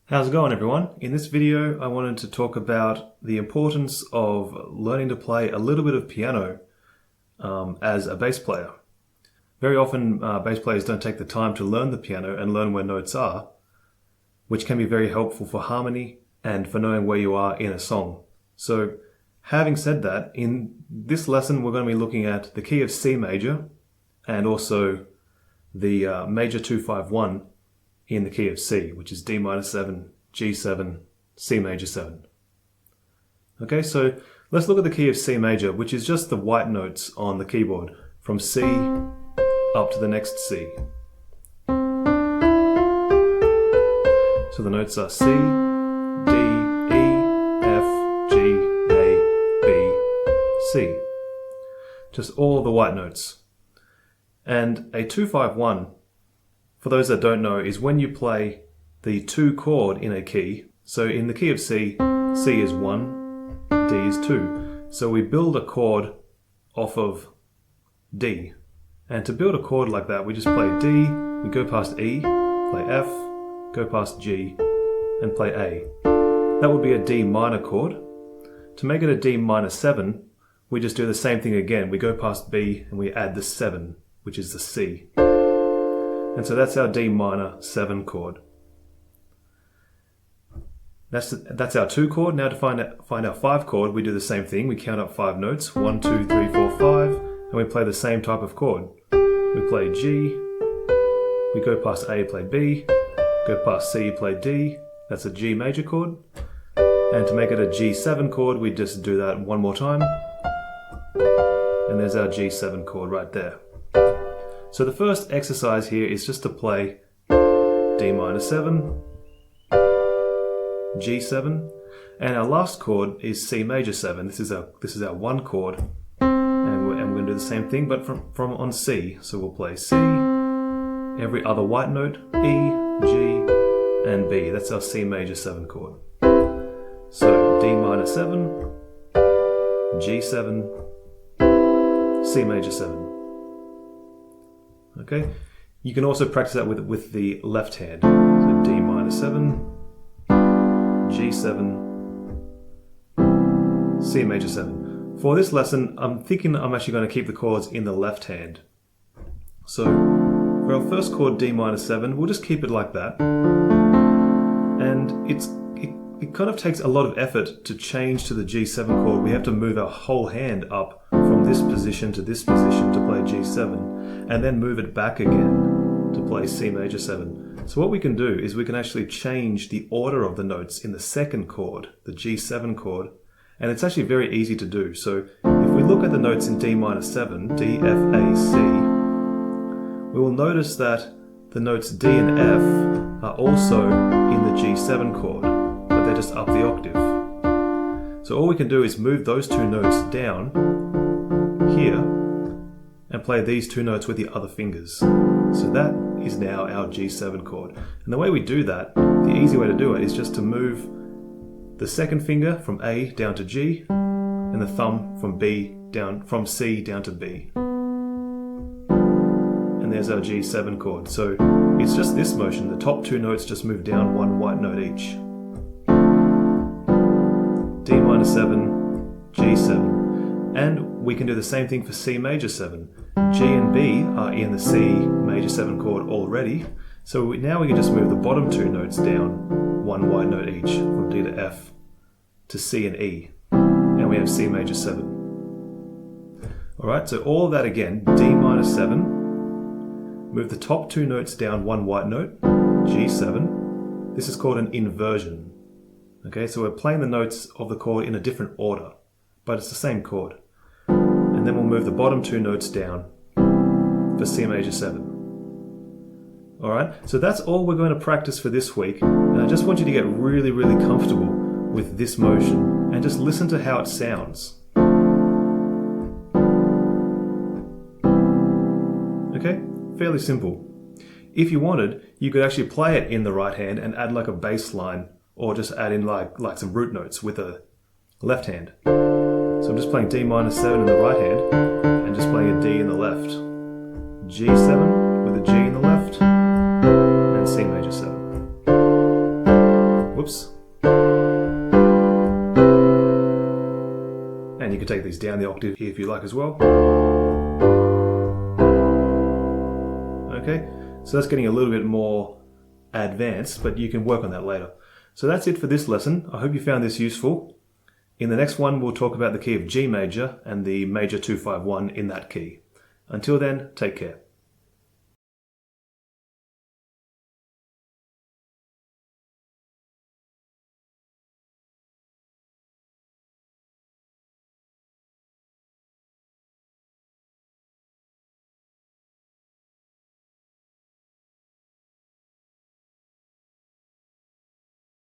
How's it going, everyone? In this video I wanted to talk about the importance of learning to play a little bit of piano as a bass player. Very often bass players don't take the time to learn the piano and learn where notes are, which can be very helpful for harmony and for knowing where you are in a song. So having said that, in this lesson we're going to be looking at the key of C major and also the major 251 in the key of C, which is D minor 7, G7, C major 7. Okay, so let's look at the key of C major, which is just the white notes on the keyboard from C up to the next C. So the notes are C, D, E, F, G, A, B, C. Just all the white notes. And a 251, for those that don't know, is when you play the 2 chord in a key. So in the key of C, C is 1, D is 2. So we build a chord off of D. And to build a chord like that, we just play D, we go past E, play F, go past G, and play A. That would be a D minor chord. To make it a D minor 7, we just do the same thing again. We go past B and we add the 7, which is the C. And so that's our D minor 7 chord. That's our 2 chord. Now to find our 5 chord, we do the same thing. We count up 5 notes, 1, 2, 3, 4, 5, and we play the same type of chord. We play G, we go past A, play B, go past C, play D. That's a G major chord. And to make it a G7 chord, we just do that one more time. And there's our G7 chord right there. So the first exercise here is just to play D minor 7, G7, and our last chord is C major 7. This is our 1 chord, and we're going to do the same thing, but from on C. So we'll play C, every other white note, E, G, and B. That's our C major 7 chord. So D minor 7, G7, C major 7. Okay, you can also practice that with the left hand. So D minor 7, G7, C major 7. For this lesson, I'm thinking I'm actually going to keep the chords in the left hand. So for our first chord, D minor 7, we'll just keep it like that. And it kind of takes a lot of effort to change to the G7 chord. We have to move our whole hand up from this position to this position to play G7, and then move it back again to play C major 7. So what we can do is we can actually change the order of the notes in the second chord, the G7 chord, and it's actually very easy to do. So if we look at the notes in D minor 7, D, F, A, C, we will notice that the notes D and F are also in the G7 chord, but they're just up the octave. So all we can do is move those 2 notes down here and play these 2 notes with the other fingers. So that is now our G7 chord. And the way we do that, the easy way to do it, is just to move the second finger from A down to G and the thumb from C down to B. And there's our G7 chord. So it's just this motion. The top 2 notes just move down 1 white note each. D minor 7, G7. And we can do the same thing for C major 7. G and B are in the C major 7 chord already. So now we can just move the bottom 2 notes down 1 white note each from D to F to C and E. And we have C major 7. Alright, so all of that again, D minor 7. Move the top 2 notes down 1 white note, G7. This is called an inversion. Okay, so we're playing the notes of the chord in a different order, but it's the same chord. And then we'll move the bottom 2 notes down for C major 7. Alright, so that's all we're going to practice for this week. And I just want you to get really, really comfortable with this motion and just listen to how it sounds. Okay? Fairly simple. If you wanted, you could actually play it in the right hand and add like a bass line, or just add in like some root notes with a left hand. So I'm just playing D minor 7 in the right hand and just playing a D in the left. G7 with a G in the left and C major 7. can take these down the octave here if you like as well. Okay, so that's getting a little bit more advanced, but you can work on that later. So that's it for this lesson. I hope you found this useful. In the next one, we'll talk about the key of G major and the major 251 in that key. Until then, take care.